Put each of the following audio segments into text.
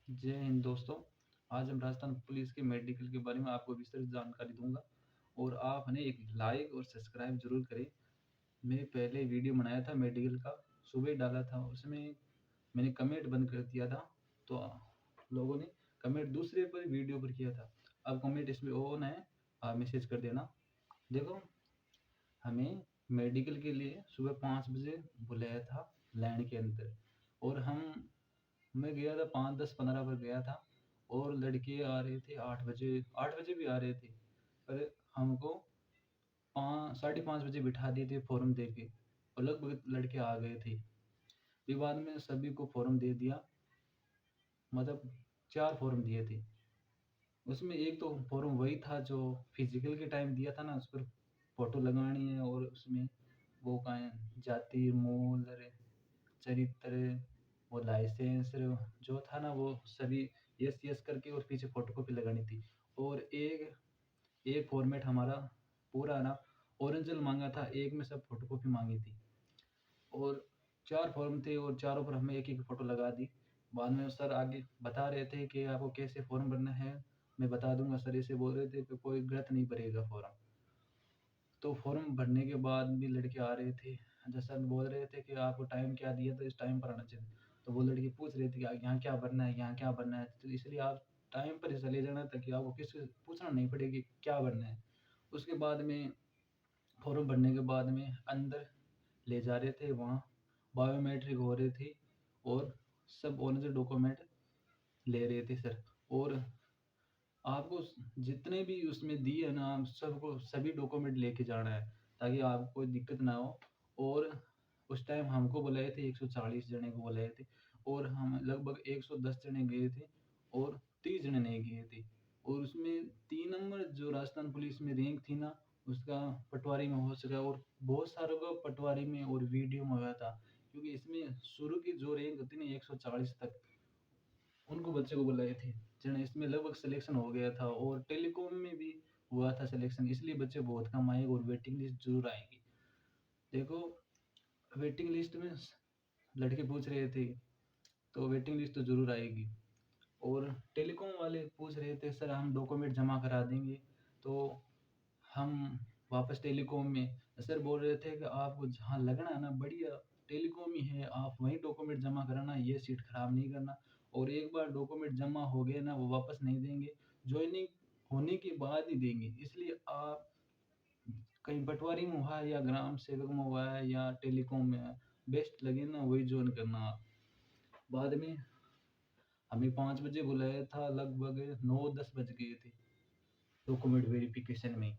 जय हिंद दोस्तों। आज हम राजस्थान पुलिस के मेडिकल के बारे में आपको विस्तृत जानकारी दूंगा और आपने एक लाइक और सब्सक्राइब जरूर करें। मैं पहले वीडियो बनाया था मेडिकल का, सुबह ही डाला था, उसमें मैंने कमेंट बंद कर दिया था। तो लोगों ने कमेंट दूसरे पर वीडियो पर किया था। अब कमेंट इसमें ऑन है, आप मैसेज कर देना। देखो, हमें मेडिकल के लिए सुबह 5 बजे बुलाया था लाइन के अंदर, और मैं गया था 5, 10, 15 पर गया था, और लड़के आ रहे थे 8 बजे, 8 बजे भी आ रहे थे। पर हमको 5, 5:30 बजे बिठा दिए थे फॉर्म दे के, और लगभग लड़के आ गए थे। फिर बाद में सभी को फॉर्म दे दिया, मतलब 4 फॉर्म दिए थे। उसमें एक तो फॉर्म वही था जो फिजिकल के टाइम दिया था ना, उस पर फोटो लगानी है, और उसमें वो कहाँ है, जाति, मूल, चरित्र, वो लाइसेंस जो था ना, वो सभी यस यस करके और पीछे फोटोकॉपी लगानी थी। और एक एक फॉर्मेट हमारा पूरा ना ओरिजिनल मांगा था, एक में सब फोटोकॉपी मांगी थी। और 4 फॉर्म थे और चारों पर हमें एक एक फोटो लगा दी। बाद में सर आगे बता रहे थे कि आपको कैसे फॉर्म भरना है, मैं बता दूंगा सर, ऐसे बोल रहे थे कि कोई गलत नहीं भरेगा फॉर्म। तो फॉर्म भरने के बाद भी लड़के आ रहे थे। जैसा सर बोल रहे थे कि आपको टाइम क्या दिया, तो इस टाइम पर आना चाहिए। तो वो लड़के पूछ रहे थे कि यहाँ क्या भरना है, यहाँ क्या भरना है, तो इसलिए आप टाइम पर ही चले जाना, ताकि आपको किसी से पूछना नहीं पड़े कि क्या भरना है। उसके बाद में फॉर्म भरने के बाद में अंदर ले जा रहे थे, वहाँ बायोमेट्रिक हो रही थी, और सब ओरिजिनल डॉक्यूमेंट ले रहे थे सर। और आपको जितने भी उसमें दिए है ना, आप सबको सभी डॉक्यूमेंट लेके जाना है, ताकि आपको कोई दिक्कत ना हो। और उस टाइम हमको बुलाए थे, 140 जने को बुलाए थे, और हम लगभग 110 जने गए थे, और 30 जने नहीं गए थे। और उसमें 3 नंबर जो राजस्थान पुलिस में रैंक थी ना, उसका पटवारी में हो सका, और बहुत सारों का पटवारी में और वीडियो में हुआ था। क्योंकि इसमें शुरू की जो रैंक होती ना 140 तक, उनको बच्चे को बुलाए थे जिन्हें इसमें लगभग सिलेक्शन हो गया था। और टेलीकॉम में भी हुआ था सिलेक्शन, इसलिए बच्चे बहुत कम आए, और वेटिंग लिस्ट जरूर आएगी। देखो, वेटिंग लिस्ट में लड़के पूछ रहे थे, तो वेटिंग लिस्ट तो जरूर आएगी। और टेलीकॉम वाले पूछ रहे थे सर हम डॉक्यूमेंट जमा करा देंगे, तो हम वापस टेलीकॉम में, सर बोल रहे थे कि आपको जहाँ लगना है ना, बढ़िया टेलीकॉम ही है, आप वहीं डॉक्यूमेंट जमा कराना, ये सीट खराब नहीं करना। और एक बार डॉक्यूमेंट जमा हो गए ना, वो वापस नहीं देंगे, ज्वाइनिंग होने के बाद ही देंगे। इसलिए आप कहीं पटवारी में हुआ है या ग्राम सेवक में हुआ है या टेलीकॉम में है, बेस्ट लगे ना वही ज्वाइन करना आप। बाद में हमें 5 बजे बुलाया था, लगभग 9-10 बज गए थे डॉक्यूमेंट वेरिफिकेशन में।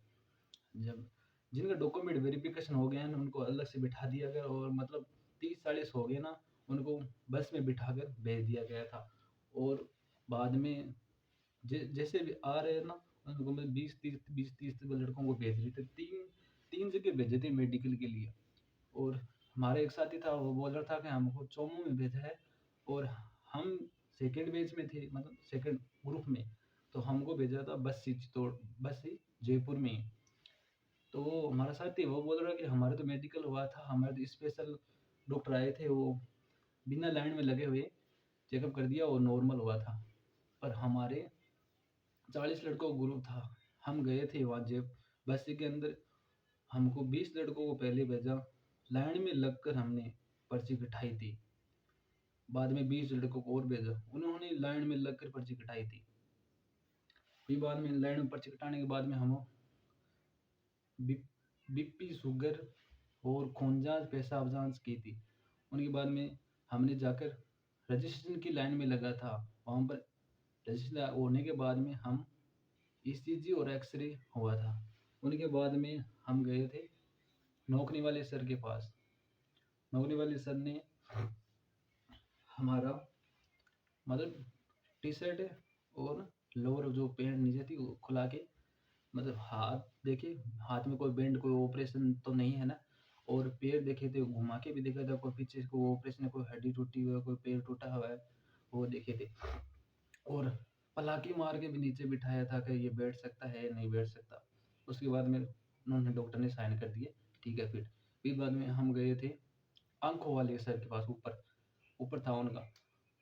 जब जिनका डॉक्यूमेंट वेरिफिकेशन हो गया ना, उनको अलग से बिठा दिया गया, और मतलब 30-40 हो गए ना, उनको बस में बिठाकर भेज दिया गया था। और बाद में जैसे भी आ रहे हैं ना, उनको मैं 20-30 लड़कों को भेज रहे थे, तीन तीन जगह भेजे थे मेडिकल के लिए। और हमारा एक साथी था, वो बोल रहा था कि हमको चोमू में भेजा है, और हम सेकेंड बेच में थे, मतलब सेकेंड ग्रुप में। तो हमको भेजा था बस्सी चित्तौड़, बस्सी जयपुर में ही। तो वो हमारा साथी, वो बोल रहा कि हमारे तो मेडिकल हुआ था, हमारे तो स्पेशल डॉक्टर आए थे, वो बिना लाइन में लगे हुए चेकअप कर दिया और नॉर्मल हुआ था। पर हमारे 40 लड़कों का ग्रुप था, हम गए थे वहाँ जब बस्ती के अंदर, हमको 20 लड़कों को पहले भेजा, लाइन में लगकर हमने पर्ची कटाई थी। बाद में 20 लड़कों को और भेजा, उन्होंने लाइन में लगकर पर्ची कटाई थी। फिर बाद में लाइन में पर्ची कटाने के बाद में हम बीपी, शुगर और खून जांच, पेशाब जांच की थी। उनके बाद में हमने जाकर रजिस्ट्रेशन की लाइन में लगा था, वहाँ पर रजिस्टर होने के बाद में हम ईसीजी और एक्सरे हुआ था। उनके बाद में हम गए थे नौकरी वाले सर के पास। नौकरी वाले सर ने हमारा, मतलब टी शर्ट और लोअर जो पैंट नीचे थी वो खुला के, मतलब हाथ देखे, हाथ में कोई बैंड, कोई ऑपरेशन तो नहीं है ना। और पैर देखे थे, घुमा के भी देखा था, कोई पीछे से कोई ऑपरेशन है, कोई हड्डी टूटी हुई है, कोई पैर टूटा हुआ है, वो देखे थे। और पलाकी मार के भी नीचे बिठाया था कि ये बैठ सकता है नहीं बैठ सकता। उसके बाद में उन्होंने, डॉक्टर ने साइन कर दिए, ठीक है। फिर बाद में हम गए थे आंखों वाले सर के पास, ऊपर ऊपर था उनका।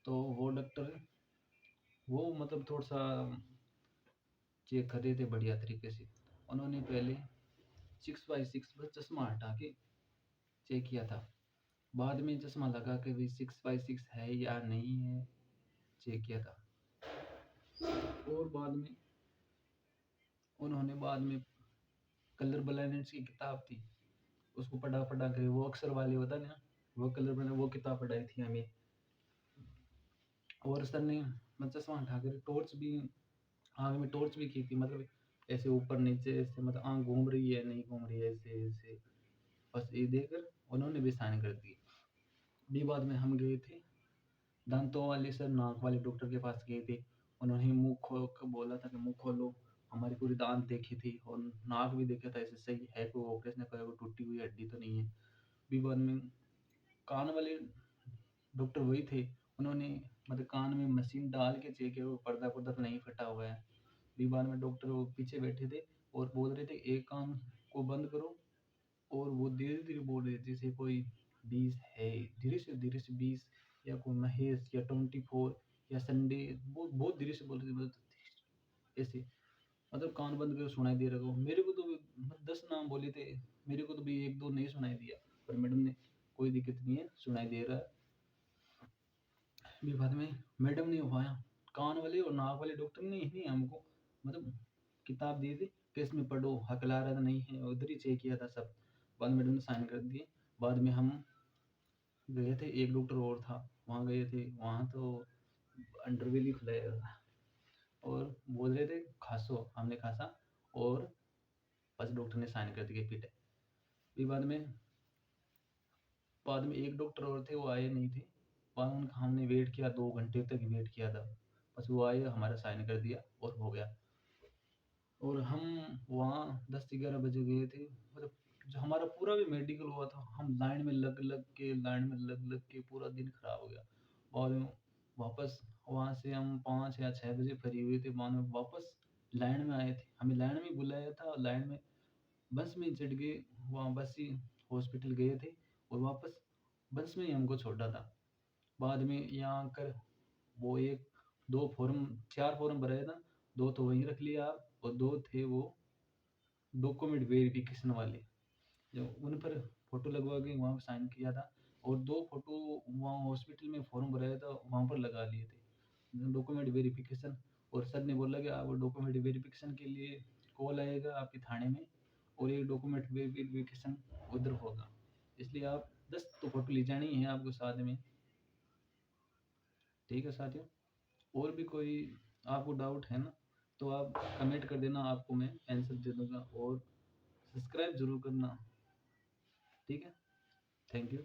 तो वो डॉक्टर वो मतलब थोड़ा-सा चेक कर रहे थे बढ़िया तरीके से। उन्होंने पहले 6/6 पर चश्मा हटा के चेक किया था। बाद में चश्मा लगा के भी 6/6 है या नहीं है, चेक किया था। और बाद में कलर ब्लाइंड्स की किताब थी, उसको पढ़ा के वो अक्षर वाले होता है ना, वो कलर ब्लाइंड वो किताब पढ़ाई थी हमें। और सर ने मतलब चश्मा हटा कर टॉर्च भी आँख में टॉर्च भी की थी, मतलब ऐसे ऊपर-नीचे ऐसे मतलब आँख घूम रही है, नहीं घूम रही है, ऐसे-ऐसे। बस ये देखकर उन्होंने भी साइन कर दिए। फिर बाद में हम गए थे दांतों वाले सर, नाक वाले डॉक्टर के पास गए थे। उन्होंने मुँह खोल के बोला था कि मुँह खोलो। हमारी पूरी दाँत देखी थी और नाक भी देखा था, ऐसे सही है, कोई ऑपरेशन का कोई टूटी हुई हड्डी तो नहीं है। फिर बाद में कान वाले डॉक्टर वही थे, उन्होंने मतलब कान में मशीन डाल के चेक किया, वो पर्दा-वर्दा तो नहीं फटा हुआ है। फिर बाद में डॉक्टर वो पीछे बैठे थे और बोल रहे थे एक कान को बंद करो, और वो धीरे-धीरे बोल रहे थे जैसे कोई 20 है, धीरे से 20 या कोई महेश या 24 या संडे, बहुत धीरे से बोल रहे थे, मतलब ऐसे मतलब कान बंद करके सुनाई दे रहा हो। मेरे को तो 10 नाम बोले थे, मेरे को तो भी 1-2 नहीं सुनाई दिया, पर मैडम ने कोई दिक्कत नहीं है, सुनाई दे रहा है। फिर बाद में मैडम ने वहाँ कान वाले और नाक वाले डॉक्टर ने ही हमको मतलब किताब दी थी कि इसमें पढ़ो, हकला रहा था नहीं है, उधर ही चेक किया था सब। बाद में मैडम ने साइन कर दिए। बाद में हम गए थे, एक डॉक्टर और था, वहाँ गए थे, वहाँ तो अंडरवेयर ही खुलाया था और बोल रहे थे खाँसो, हमने खाँसा और बस डॉक्टर ने साइन कर दिए फिट है। फिर बाद में एक डॉक्टर और थे, वो आए नहीं थे। बाद में उनका हमने वेट किया, 2 घंटे तक वेट किया था। बस वो आए, हमारा साइन कर दिया और हो गया। और हम वहाँ 10-11 बजे गए थे, मतलब जो हमारा पूरा भी मेडिकल हुआ था, हम लाइन में लग के पूरा दिन खराब हो गया। बाद में वापस वहाँ से हम 5 या 6 बजे फ्री हुए थे, बाद में वापस लाइन में आए थे। हमें लाइन में बुलाया था और लाइन में बस में चढ़ के वहाँ बस ही हॉस्पिटल गए थे और वापस बस में ही हमको छोड़ा था। बाद में यहाँ आकर वो 1-2 फॉर्म 4 फॉर्म भराया था, 2 तो वहीं रख लिया आप और 2 थे वो डॉक्यूमेंट वेरिफिकेशन वाले, जो उन पर फ़ोटो लगवा के वहाँ पे साइन किया था और 2 फ़ोटो वहाँ हॉस्पिटल में फॉर्म भराया था, वहाँ पर लगा लिए थे। डॉक्यूमेंट वेरिफिकेशन, और सर ने बोला कि आप डॉक्यूमेंट वेरिफिकेशन के लिए कॉल आएगा आपके थाने में और एक डॉक्यूमेंट वेरिफिकेशन उधर होगा। इसलिए आप 10 तो फ़ोटो ले जानी है आपको साथ में। ठीक है साथियों, और भी कोई आपको डाउट है ना, तो आप कमेंट कर देना, आपको मैं आंसर दे दूँगा और सब्सक्राइब ज़रूर करना। ठीक है? Thank you.